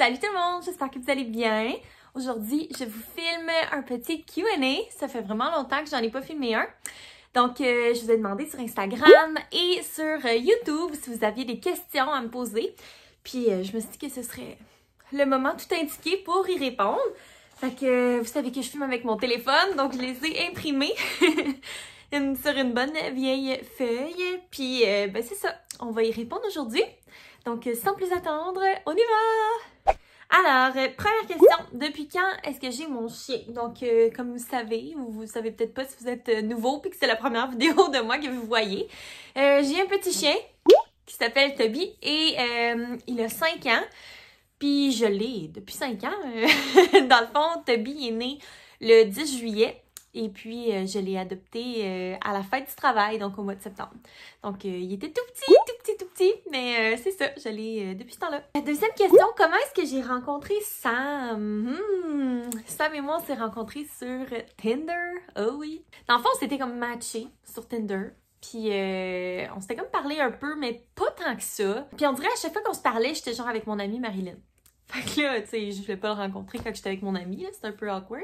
Salut tout le monde, j'espère que vous allez bien. Aujourd'hui, je vous filme un petit Q&A. Ça fait vraiment longtemps que j'en ai pas filmé un. Donc, je vous ai demandé sur Instagram et sur YouTube si vous aviez des questions à me poser. Puis, je me suis dit que ce serait le moment tout indiqué pour y répondre. Fait que, vous savez que je filme avec mon téléphone, donc je les ai imprimés sur une bonne vieille feuille. Puis, ben c'est ça, on va y répondre aujourd'hui. Donc, sans plus attendre, on y va! Alors, première question, depuis quand est-ce que j'ai mon chien? Donc, comme vous savez, ou vous savez peut-être pas si vous êtes nouveau puis que c'est la première vidéo de moi que vous voyez, j'ai un petit chien qui s'appelle Toby et il a 5 ans. Puis je l'ai depuis 5 ans. Dans le fond, Toby est né le 10 juillet. Et puis, je l'ai adopté à la fête du travail, donc au mois de septembre. Donc, il était tout petit, mais c'est ça, je l'ai depuis ce temps-là. Deuxième question, comment est-ce que j'ai rencontré Sam? Sam et moi, on s'est rencontrés sur Tinder. Oh oui! Dans le fond, on s'était comme matchés sur Tinder. Puis, on s'était comme parlé un peu, mais pas tant que ça. Puis, on dirait à chaque fois qu'on se parlait, j'étais genre avec mon amie Marilyn. Fait que là, tu sais, je voulais pas le rencontrer quand j'étais avec mon amie, c'était un peu awkward.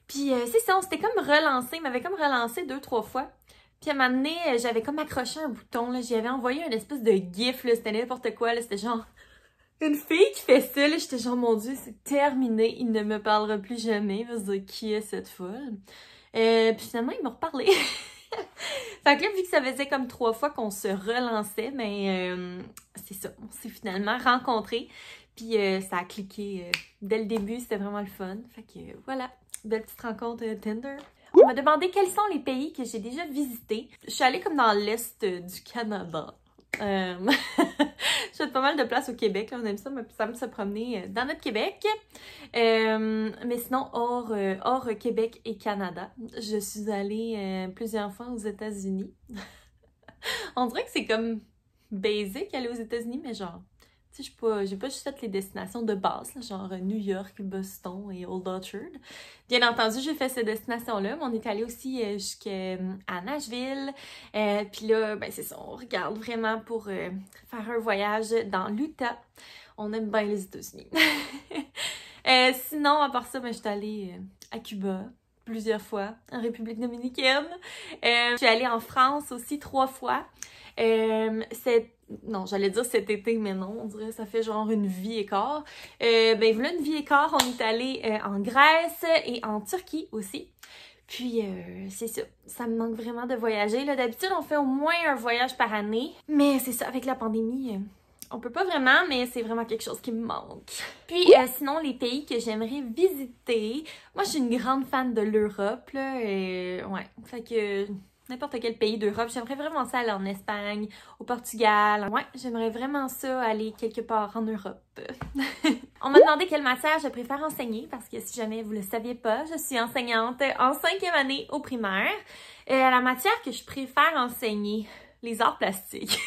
Puis c'est ça, on s'était comme relancé, il m'avait comme relancé 2-3 fois. Puis à un moment donné, j'avais comme accroché un bouton, là, j'y avais envoyé une espèce de gif, là, c'était n'importe quoi, là, c'était genre une fille qui fait ça, là, j'étais genre, mon Dieu, c'est terminé, il ne me parlera plus jamais, il va se dire, qui est cette folle? Puis finalement, il m'a reparlé. Fait que là, vu que ça faisait comme 3 fois qu'on se relançait, mais c'est ça, on s'est finalement rencontrés. Puis ça a cliqué dès le début, c'était vraiment le fun. Fait que voilà, belle petite rencontre Tinder. On m'a demandé quels sont les pays que j'ai déjà visités. Je suis allée comme dans l'est du Canada. Je fais pas mal de places au Québec, là, on aime ça, se promener dans notre Québec. Mais sinon, hors Québec et Canada, je suis allée plusieurs fois aux États-Unis. On dirait que c'est comme basic aller aux États-Unis, mais genre, tu sais, j'ai pas juste fait les destinations de base, là, genre New York, Boston et Old Orchard. Bien entendu, j'ai fait ces destinations-là, mais on est allé aussi jusqu'à Nashville. Puis là, ben c'est ça, on regarde vraiment pour faire un voyage dans l'Utah. On aime bien les États-Unis. Sinon, à part ça, ben, je suis allée à Cuba plusieurs fois, en République dominicaine. Je suis allée en France aussi 3 fois. Non, j'allais dire cet été, mais non, on dirait que ça fait genre une vie et quart. Ben voilà une vie et quart, on est allé en Grèce et en Turquie aussi. Puis, c'est ça, ça me manque vraiment de voyager. Là, d'habitude, on fait au moins un voyage par année. Mais c'est ça, avec la pandémie, on peut pas vraiment, mais c'est vraiment quelque chose qui me manque. Puis, sinon, les pays que j'aimerais visiter. Moi, je suis une grande fan de l'Europe, là. Ouais, fait que n'importe quel pays d'Europe. J'aimerais vraiment ça aller en Espagne, au Portugal. Ouais, j'aimerais vraiment ça aller quelque part en Europe. On m'a demandé quelle matière je préfère enseigner parce que si jamais vous le saviez pas, je suis enseignante en 5e année au primaire. La matière que je préfère enseigner, les arts plastiques.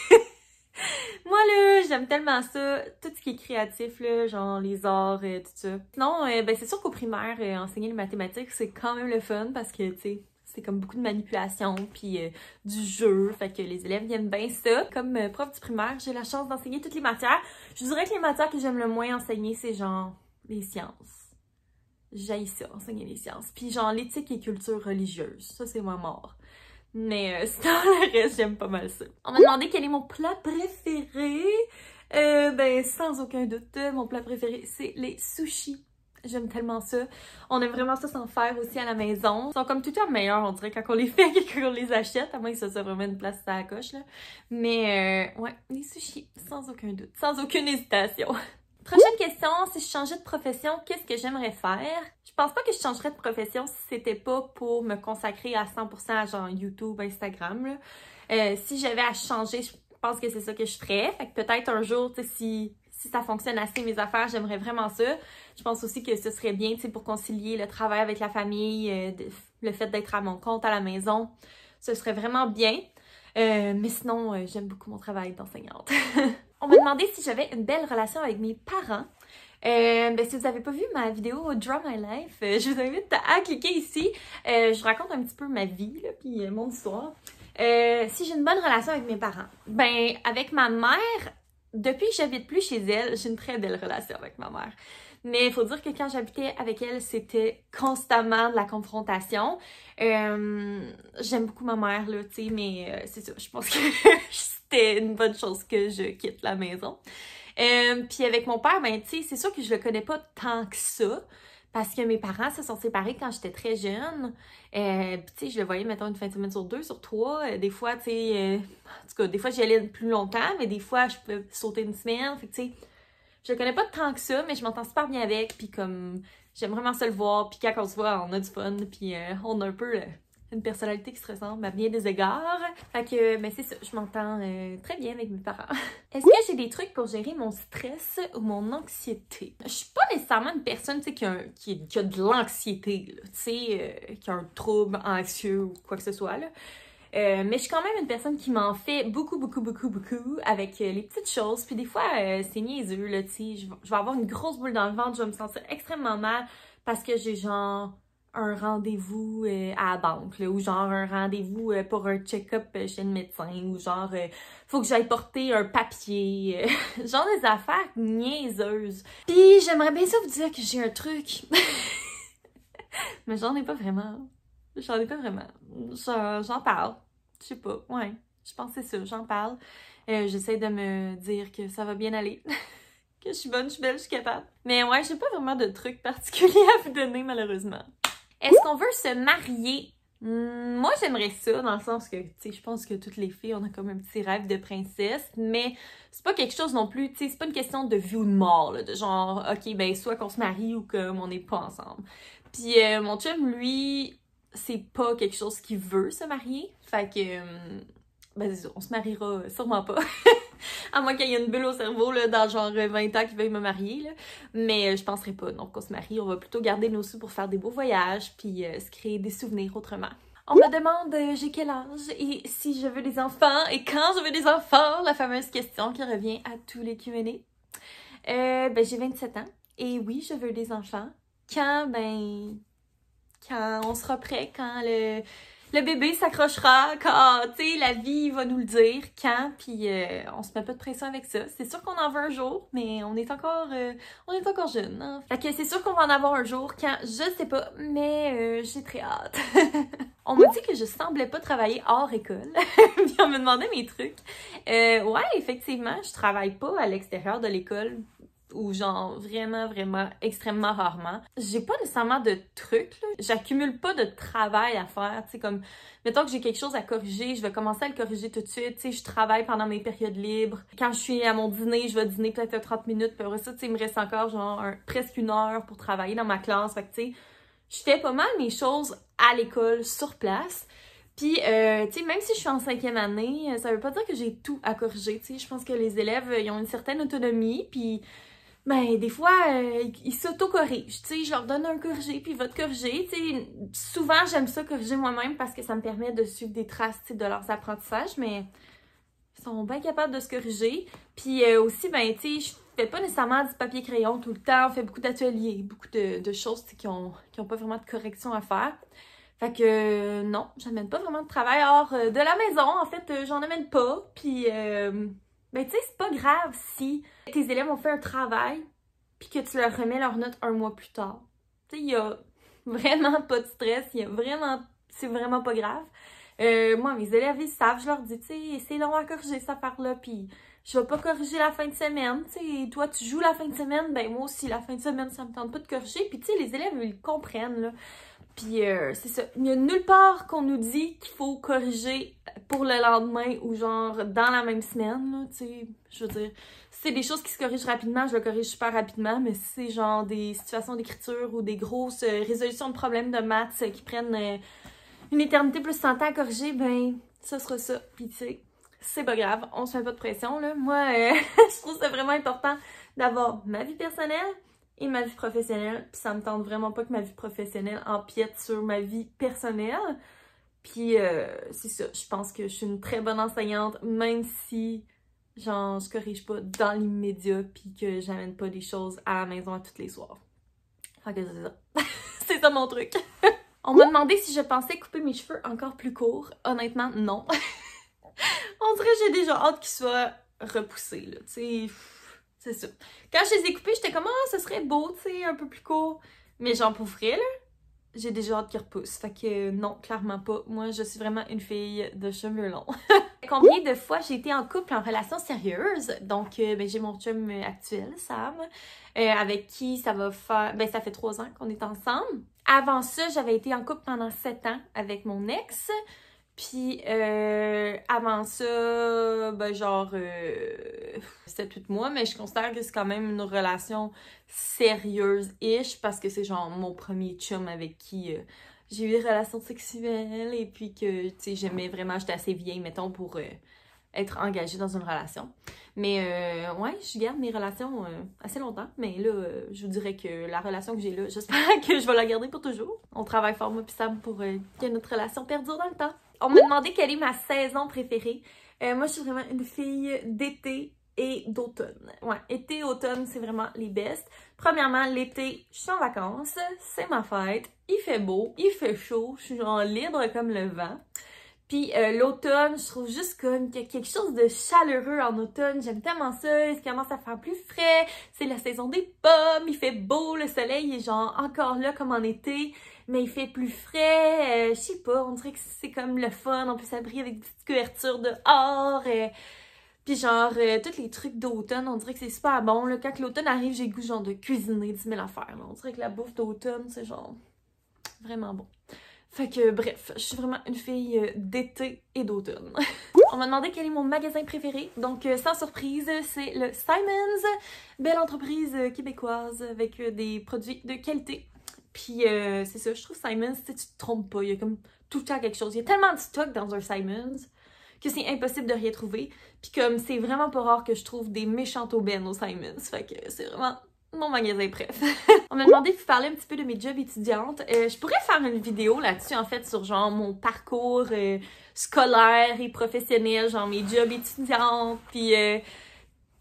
Moi là, j'aime tellement ça, tout ce qui est créatif là, genre les arts, tout ça. Sinon, ben c'est sûr qu'au primaire, enseigner les mathématiques, c'est quand même le fun parce que, tu sais, c'est comme beaucoup de manipulation, puis du jeu, fait que les élèves aiment bien ça. Comme prof du primaire, j'ai la chance d'enseigner toutes les matières. Je dirais que les matières que j'aime le moins enseigner, c'est genre les sciences. J'haïs ça, enseigner les sciences. Puis genre l'éthique et culture religieuse, ça c'est moi mort. Mais sinon, le reste, j'aime pas mal ça. On m'a demandé quel est mon plat préféré. Ben, sans aucun doute, mon plat préféré, c'est les sushis. J'aime tellement ça. On aime vraiment ça s'en faire aussi à la maison. Ils sont comme tout le temps meilleurs, on dirait, quand on les fait que quand on les achète. À moins que ça soit vraiment une place à la coche, là. Mais, ouais, les sushis, sans aucun doute. Sans aucune hésitation. Prochaine question, si je changeais de profession, qu'est-ce que j'aimerais faire? Je pense pas que je changerais de profession si c'était pas pour me consacrer à 100% à genre YouTube, Instagram, là. Si j'avais à changer, je pense que c'est ça que je ferais. Fait que peut-être un jour, tu sais, si ça fonctionne assez mes affaires, j'aimerais vraiment ça. Je pense aussi que ce serait bien, tu sais, pour concilier le travail avec la famille, le fait d'être à mon compte à la maison. Ce serait vraiment bien. Mais sinon, j'aime beaucoup mon travail d'enseignante. On m'a demandé si j'avais une belle relation avec mes parents. Ben, si vous n'avez pas vu ma vidéo Draw My Life, je vous invite à cliquer ici. Je raconte un petit peu ma vie, là, puis mon histoire. Si j'ai une bonne relation avec mes parents, ben avec ma mère, depuis que j'habite plus chez elle, j'ai une très belle relation avec ma mère. Mais il faut dire que quand j'habitais avec elle, c'était constamment de la confrontation. J'aime beaucoup ma mère, là, tu sais, mais c'est ça, je pense que c'était une bonne chose que je quitte la maison. Puis avec mon père, ben, tu sais, c'est sûr que je le connais pas tant que ça. Parce que mes parents se sont séparés quand j'étais très jeune. Puis tu sais, je le voyais, mettons, une fin de semaine sur 2, sur 3. Des fois, tu sais, en tout cas, des fois, j'y allais plus longtemps, mais des fois, je pouvais sauter une semaine. Fait que tu sais, je le connais pas tant que ça, mais je m'entends super bien avec. Puis comme, j'aime vraiment ça le voir. Puis quand on se voit, on a du fun. Puis on a un peu une personnalité qui se ressemble à bien des égards. Fait que, mais c'est ça, je m'entends très bien avec mes parents. Est-ce que j'ai des trucs pour gérer mon stress ou mon anxiété? Je suis pas nécessairement une personne, tu sais, qui a de l'anxiété, tu sais, qui a un trouble anxieux ou quoi que ce soit, là. Mais je suis quand même une personne qui m'en fait beaucoup avec les petites choses. Puis des fois, c'est niaiseux, là, tu sais. Je vais avoir une grosse boule dans le ventre, je vais me sentir extrêmement mal parce que j'ai genre un rendez-vous à la banque, là, ou genre un rendez-vous pour un check-up chez le médecin, ou genre faut que j'aille porter un papier, genre des affaires niaiseuses. Puis j'aimerais bien ça vous dire que j'ai un truc, mais j'en ai pas vraiment. J'en ai pas vraiment. J'en parle. Je sais pas, ouais. Je pense que c'est ça, j'en parle. J'essaie de me dire que ça va bien aller. Que je suis bonne, je suis belle, je suis capable. Mais ouais, j'ai pas vraiment de trucs particuliers à vous donner, malheureusement. Est-ce qu'on veut se marier? Moi, j'aimerais ça, dans le sens que, tu sais, je pense que toutes les filles, on a comme un petit rêve de princesse, mais c'est pas quelque chose non plus, tu sais, c'est pas une question de vie ou de mort, là, de genre, ok, ben, soit qu'on se marie ou qu'on n'est pas ensemble. Puis mon chum, lui, c'est pas quelque chose qu'il veut se marier, fait que, ben, c'est ça, on se mariera sûrement pas. À moins qu'il y ait une bulle au cerveau, là, dans genre 20 ans qu'il veuille me marier, là. Mais je penserais pas, donc qu'on se marie, on va plutôt garder nos sous pour faire des beaux voyages, puis se créer des souvenirs autrement. On me demande j'ai quel âge et si je veux des enfants et quand je veux des enfants, la fameuse question qui revient à tous les Q&A. Ben j'ai 27 ans et oui, je veux des enfants. Quand? Ben, quand on sera prêt, quand le bébé s'accrochera, quand, tu sais, la vie va nous le dire, quand, puis on se met pas de pression avec ça. C'est sûr qu'on en veut un jour, mais on est encore jeune, hein? Fait que c'est sûr qu'on va en avoir un jour, quand, je sais pas, mais j'ai très hâte. On m'a dit que je semblais pas travailler hors école, puis on me demandait mes trucs. Ouais, effectivement, je travaille pas à l'extérieur de l'école, ou genre vraiment extrêmement rarement. J'ai pas nécessairement de trucs, là. J'accumule pas de travail à faire, tu sais, comme, mettons que j'ai quelque chose à corriger, je vais commencer à le corriger tout de suite, tu sais, je travaille pendant mes périodes libres. Quand je suis à mon dîner, je vais dîner peut-être 30 minutes, puis après ça, tu sais, il me reste encore genre presque 1 heure pour travailler dans ma classe, fait que tu sais, je fais pas mal mes choses à l'école, sur place. Puis, tu sais, même si je suis en 5e année, ça veut pas dire que j'ai tout à corriger, tu sais, je pense que les élèves, ils ont une certaine autonomie, puis ben, des fois, ils s'auto-corrigent, tu sais, je leur donne un corrigé, puis ils vont te corriger, tu sais. Souvent, j'aime ça corriger moi-même parce que ça me permet de suivre des traces, tu sais, de leurs apprentissages, mais ils sont bien capables de se corriger. Puis aussi, ben, tu sais, je fais pas nécessairement du papier-crayon tout le temps, on fait beaucoup d'ateliers, beaucoup de choses, tu sais, qui ont pas vraiment de correction à faire. Fait que non, j'amène pas vraiment de travail hors de la maison, en fait, j'en amène pas, puis... ben, tu sais, c'est pas grave si tes élèves ont fait un travail puis que tu leur remets leurs notes 1 mois plus tard. Tu sais, il y a vraiment pas de stress, c'est vraiment pas grave. Moi, mes élèves, ils savent, je leur dis, tu sais, c'est long à corriger cette affaire-là, puis je vais pas corriger la fin de semaine, tu sais, toi, tu joues la fin de semaine, ben moi aussi, la fin de semaine, ça me tente pas de corriger, puis tu sais, les élèves, ils comprennent, là. Puis c'est ça, il n'y a nulle part qu'on nous dit qu'il faut corriger pour le lendemain ou genre dans la même semaine, là, tu sais, je veux dire, si c'est des choses qui se corrigent rapidement, je le corrige super rapidement, mais si c'est genre des situations d'écriture ou des grosses résolutions de problèmes de maths qui prennent une éternité plus 100 ans à corriger, ben, ça sera ça, puis tu sais, c'est pas grave, on se met pas de pression, là. Moi, je trouve ça vraiment important d'avoir ma vie personnelle et ma vie professionnelle, puis ça me tente vraiment pas que ma vie professionnelle empiète sur ma vie personnelle. Puis c'est ça, je pense que je suis une très bonne enseignante, même si genre je corrige pas dans l'immédiat puis que j'amène pas des choses à la maison à tous les soirs. Fait que c'est ça. C'est ça mon truc. On m'a demandé si je pensais couper mes cheveux encore plus courts. Honnêtement, non. On dirait que j'ai déjà hâte qu'ils soient repoussé, là, tu sais, c'est ça. Quand je les ai coupés, j'étais comme, ah, ça serait beau, tu sais, un peu plus court. Mais genre, pour vrai, là, j'ai déjà hâte qu'ils repoussent. Fait que non, clairement pas. Moi, je suis vraiment une fille de cheveux longs. Combien de fois j'ai été en couple, en relation sérieuse? Donc, ben, j'ai mon chum actuel, Sam, avec qui ça va faire... Ben, ça fait 3 ans qu'on est ensemble. Avant ça, j'avais été en couple pendant 7 ans avec mon ex. Puis, avant ça, ben, genre, 7-8 mois, mais je considère que c'est quand même une relation sérieuse-ish parce que c'est genre mon premier chum avec qui j'ai eu des relations sexuelles et puis que, tu sais, j'aimais vraiment, j'étais assez vieille, mettons, pour être engagée dans une relation. Mais, ouais, je garde mes relations assez longtemps, mais là, je vous dirais que la relation que j'ai là, j'espère que je vais la garder pour toujours. On travaille fort, moi pis Sam, pour que notre relation perdure dans le temps. On m'a demandé quelle est ma saison préférée. Moi, je suis vraiment une fille d'été et d'automne. Ouais, été et automne, c'est vraiment les best. Premièrement, l'été, je suis en vacances, c'est ma fête, il fait beau, il fait chaud, je suis genre libre comme le vent. Puis l'automne, je trouve juste comme qu'il y a quelque chose de chaleureux en automne. J'aime tellement ça, il commence à faire plus frais, c'est la saison des pommes, il fait beau, le soleil est genre encore là comme en été, mais il fait plus frais, je sais pas, on dirait que c'est comme le fun, on peut s'abriter avec des petites couvertures dehors, puis genre, tous les trucs d'automne, on dirait que c'est super bon, là. Quand l'automne arrive, j'ai le goût genre de cuisiner 10 000 affaires, là. On dirait que la bouffe d'automne, c'est genre vraiment bon. Fait que bref, je suis vraiment une fille d'été et d'automne. On m'a demandé quel est mon magasin préféré, donc sans surprise, c'est le Simons, belle entreprise québécoise avec des produits de qualité. Puis c'est ça, je trouve Simons, tu te trompes pas, il y a comme tout le temps quelque chose. Il y a tellement de stock dans un Simons que c'est impossible de rien trouver. Puis comme c'est vraiment pas rare que je trouve des méchantes aubaines au Simons, fait que c'est vraiment mon magasin préf. On m'a demandé de vous parler un petit peu de mes jobs étudiantes. Je pourrais faire une vidéo là-dessus, en fait, sur genre mon parcours scolaire et professionnel, genre mes jobs étudiantes, puis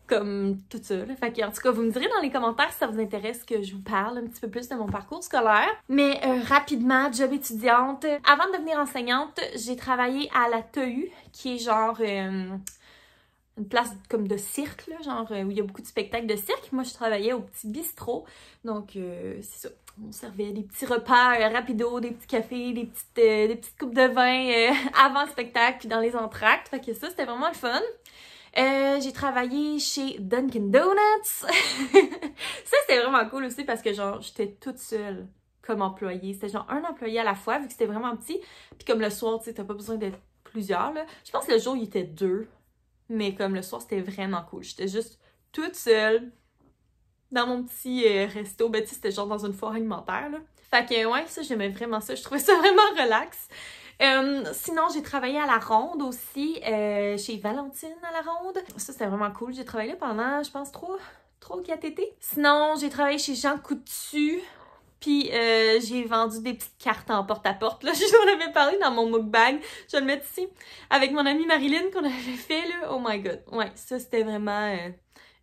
comme tout ça. Là. Fait que, en tout cas, vous me direz dans les commentaires si ça vous intéresse que je vous parle un petit peu plus de mon parcours scolaire. Mais rapidement, job étudiante. Avant de devenir enseignante, j'ai travaillé à la TEU, qui est genre... une place comme de cirque, là, genre où il y a beaucoup de spectacles de cirque. Moi, je travaillais au petit bistrot. Donc, c'est ça. On servait des petits repas rapidos, des petits cafés, des petites coupes de vin avant le spectacle, puis dans les entractes. Fait que ça, c'était vraiment le fun. J'ai travaillé chez Dunkin' Donuts. Ça, c'était vraiment cool aussi parce que, genre, j'étais toute seule comme employée. C'était genre un employé à la fois, vu que c'était vraiment petit. Puis comme le soir, tu sais, t'as pas besoin d'être plusieurs, là. Je pense que le jour, il était 2. Mais comme le soir, c'était vraiment cool. J'étais juste toute seule dans mon petit resto. Ben, tu sais, c'était genre dans une foire alimentaire, là. Fait que, ouais, ça, j'aimais vraiment ça. Je trouvais ça vraiment relax. Sinon, j'ai travaillé à la Ronde aussi, chez Valentine à la Ronde. Ça, c'était vraiment cool. J'ai travaillé là pendant, je pense, 3 ou 4 étés. Sinon, j'ai travaillé chez Jean Coutu. Puis j'ai vendu des petites cartes en porte-à-porte. Là, j'en avais parlé dans mon mukbang. Je vais le mettre ici. Avec mon amie Marilyn qu'on avait fait, là. Oh my god. Ouais, ça, c'était vraiment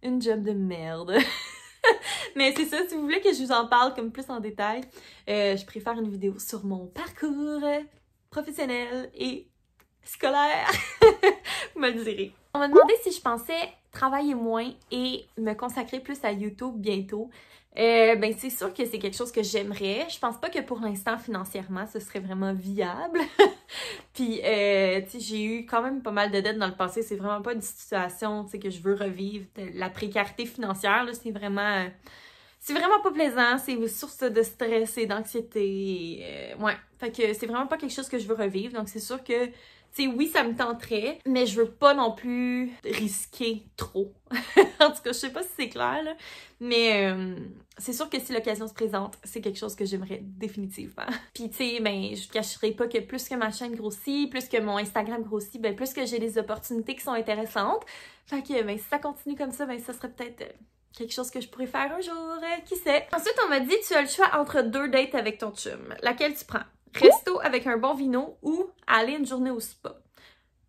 une job de merde. Mais c'est ça, si vous voulez que je vous en parle comme plus en détail, je préfère une vidéo sur mon parcours professionnel et scolaire. Vous me le direz. On m'a demandé si je pensais travailler moins et me consacrer plus à YouTube bientôt. Ben c'est sûr que c'est quelque chose que j'aimerais. Je pense pas que pour l'instant, financièrement, ce serait vraiment viable. Puis, tu sais, j'ai eu quand même pas mal de dettes dans le passé. C'est vraiment pas une situation, tu sais, que je veux revivre. La précarité financière, là, c'est vraiment pas plaisant. C'est une source de stress et d'anxiété. Ouais. Fait que c'est vraiment pas quelque chose que je veux revivre. Donc, c'est sûr que tu sais, oui, ça me tenterait, mais je veux pas non plus risquer trop. En tout cas, je sais pas si c'est clair, là, mais c'est sûr que si l'occasion se présente, c'est quelque chose que j'aimerais définitivement. Puis, tu sais, ben, je cacherai pas que plus que ma chaîne grossit, plus que mon Instagram grossit, ben, plus que j'ai des opportunités qui sont intéressantes. Fait que, ben, si ça continue comme ça, ben, ça serait peut-être quelque chose que je pourrais faire un jour, qui sait. Ensuite, on m'a dit, tu as le choix entre 2 dates avec ton chum. Laquelle tu prends? Resto avec un bon vino ou aller une journée au spa.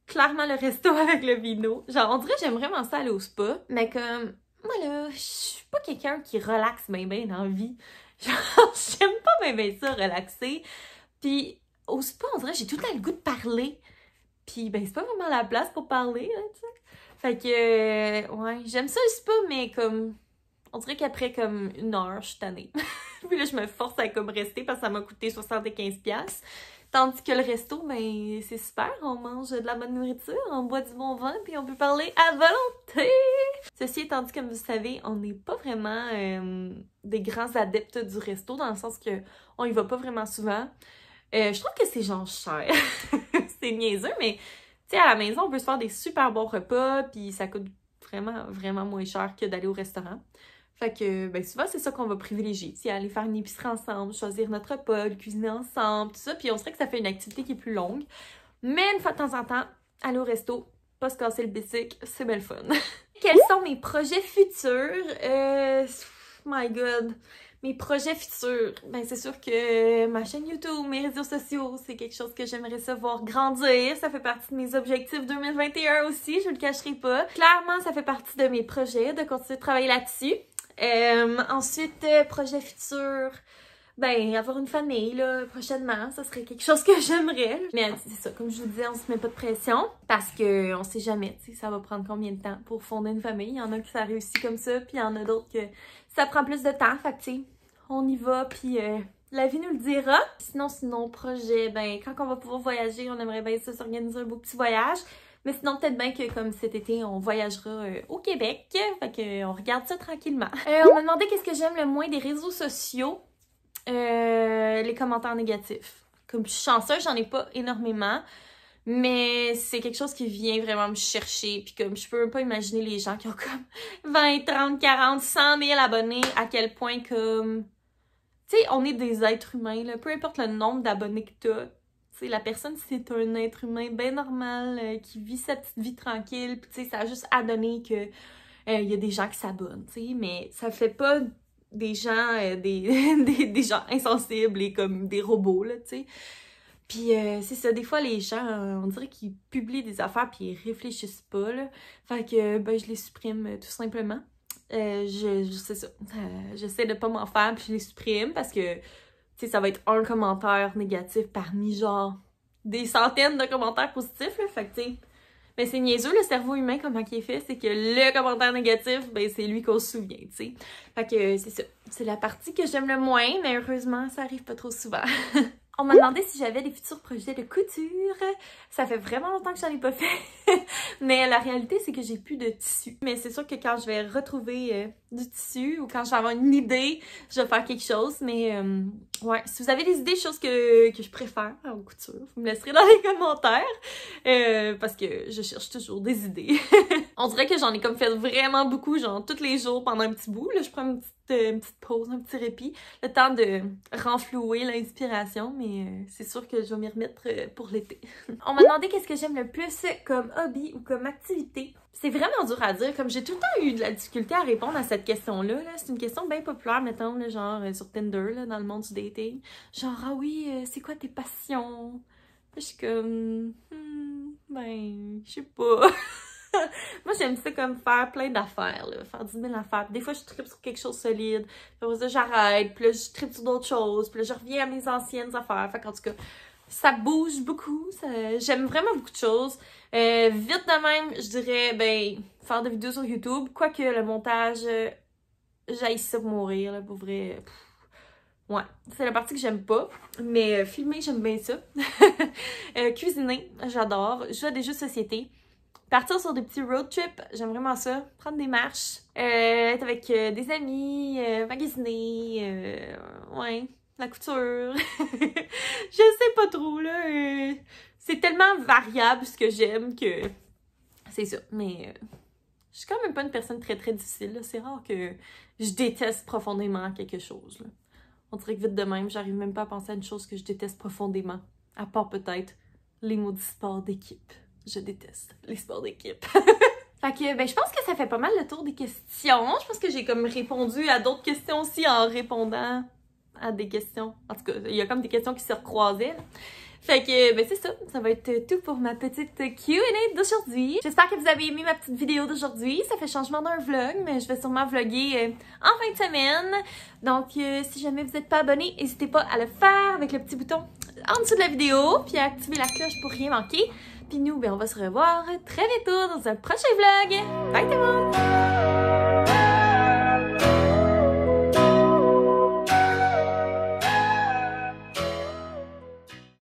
Clairement le resto avec le vino. Genre, on dirait que j'aime vraiment ça aller au spa, mais comme, moi là, je suis pas quelqu'un qui relaxe bien dans la vie. Genre, j'aime pas bien ça, relaxer. Puis, au spa, on dirait que j'ai tout le temps le goût de parler. Puis, ben, c'est pas vraiment la place pour parler, là, tu sais. Fait que, ouais, j'aime ça le spa, mais comme, on dirait qu'après comme 1 heure, je suis tannée. Puis là, je me force à comme rester parce que ça m'a coûté 75$. Tandis que le resto, ben, c'est super. On mange de la bonne nourriture, on boit du bon vin, puis on peut parler à volonté. Ceci étant dit, comme vous savez, on n'est pas vraiment des grands adeptes du resto, dans le sens que on y va pas vraiment souvent. Je trouve que c'est genre cher. C'est niaiseux, mais tu sais, à la maison, on peut se faire des super bons repas, puis ça coûte vraiment, vraiment moins cher que d'aller au restaurant. Fait que, ben souvent, c'est ça qu'on va privilégier. C'est aller faire une épicerie ensemble, choisir notre repas, le cuisiner ensemble, tout ça. Puis on dirait que ça fait une activité qui est plus longue. Mais une fois de temps en temps, aller au resto, pas se casser le bicycle, c'est belle fun. Quels sont mes projets futurs? My God! Mes projets futurs, ben c'est sûr que ma chaîne YouTube, mes réseaux sociaux, c'est quelque chose que j'aimerais ça voir grandir. Ça fait partie de mes objectifs 2021 aussi, je vous le cacherai pas. Clairement, ça fait partie de mes projets, de continuer de travailler là-dessus. Ensuite, projet futur, ben avoir une famille là prochainement, ça serait quelque chose que j'aimerais. Mais c'est ça, comme je vous disais, on se met pas de pression parce que on sait jamais, tu sais, ça va prendre combien de temps pour fonder une famille. Il y en a qui ça réussit comme ça, puis il y en a d'autres que ça prend plus de temps. Fait que tu sais, on y va, puis la vie nous le dira. Sinon, projet, ben quand on va pouvoir voyager, on aimerait bien ça s'organiser un beau petit voyage. Mais sinon, peut-être bien que comme cet été, on voyagera au Québec. Fait que on regarde ça tranquillement. On m'a demandé qu'est-ce que j'aime le moins des réseaux sociaux. Les commentaires négatifs. Comme je suis chanceuse, j'en ai pas énormément. Mais c'est quelque chose qui vient vraiment me chercher. Puis comme je peux même pas imaginer les gens qui ont comme 20, 30, 40, 100 000 abonnés. À quel point comme... Tu sais, on est des êtres humains, là. Peu importe le nombre d'abonnés que t'as. T'sais, la personne, c'est un être humain bien normal, qui vit sa petite vie tranquille, puis tu sais, ça a juste à donner que y a des gens qui s'abonnent, tu sais, mais ça fait pas des gens, des gens insensibles et comme des robots, là, tu sais. Puis c'est ça, des fois, les gens, on dirait qu'ils publient des affaires puis ils réfléchissent pas, là. Fait que, ben, je les supprime tout simplement. Je sais ça. J'essaie de pas m'en faire puis je les supprime parce que tu sais, ça va être un commentaire négatif parmi, genre, des centaines de commentaires positifs, là. Fait que, tu sais, ben c'est niaiseux, le cerveau humain, comment il est fait, c'est que le commentaire négatif, ben c'est lui qu'on se souvient, tu sais. Fait que, c'est ça. C'est la partie que j'aime le moins, mais heureusement, ça arrive pas trop souvent. On m'a demandé si j'avais des futurs projets de couture. Ça fait vraiment longtemps que j'en ai pas fait. Mais la réalité, c'est que j'ai plus de tissu. Mais c'est sûr que quand je vais retrouver du tissu ou quand je vais avoir une idée, je vais faire quelque chose. Mais ouais, si vous avez des idées, choses que je préfère en couture, vous me laisserez dans les commentaires. Parce que je cherche toujours des idées. On dirait que j'en ai comme fait vraiment beaucoup, genre tous les jours pendant un petit bout. Là, je prends une petite pause, un petit répit, le temps de renflouer l'inspiration, mais c'est sûr que je vais m'y remettre pour l'été. On m'a demandé qu'est-ce que j'aime le plus comme hobby ou comme activité. C'est vraiment dur à dire, comme j'ai tout le temps eu de la difficulté à répondre à cette question-là. Là. C'est une question bien populaire, mettons, là, genre sur Tinder, là, dans le monde du dating. Genre, ah oui, c'est quoi tes passions? Puis je suis comme, ben, je sais pas. Moi, j'aime ça comme faire plein d'affaires, là, faire 10 000 affaires. Puis des fois, je tripe sur quelque chose de solide. Puis après ça, j'arrête. Puis là, je tripe sur d'autres choses. Puis là, je reviens à mes anciennes affaires. Fait qu'en tout cas, ça bouge beaucoup. J'aime vraiment beaucoup de choses. Vite de même, je dirais, ben, faire des vidéos sur YouTube. Quoique le montage, j'haïs ça pour mourir, là, pour vrai. Ouais, c'est la partie que j'aime pas. Mais filmer, j'aime bien ça. Cuisiner, j'adore. Jouer à des jeux de société. Partir sur des petits road trips, j'aime vraiment ça. Prendre des marches, être avec des amis, magasiner, ouais, la couture. Je sais pas trop, là. C'est tellement variable ce que j'aime que c'est ça. Mais je suis quand même pas une personne très très difficile. C'est rare que je déteste profondément quelque chose. Là. On dirait que vite de même, j'arrive même pas à penser à une chose que je déteste profondément. À part peut-être les maudits sports d'équipe. Je déteste les sports d'équipe. Fait que, ben, je pense que ça fait pas mal le tour des questions. Je pense que j'ai comme répondu à d'autres questions aussi en répondant à des questions. En tout cas, il y a comme des questions qui se recroisaient. Fait que, ben c'est ça. Ça va être tout pour ma petite Q&A d'aujourd'hui. J'espère que vous avez aimé ma petite vidéo d'aujourd'hui. Ça fait changement d'un vlog, mais je vais sûrement vlogger en fin de semaine. Donc, si jamais vous n'êtes pas abonné, n'hésitez pas à le faire avec le petit bouton en dessous de la vidéo, puis à activer la cloche pour rien manquer. Puis nous, ben, on va se revoir très bientôt dans un prochain vlog. Bye tout le monde!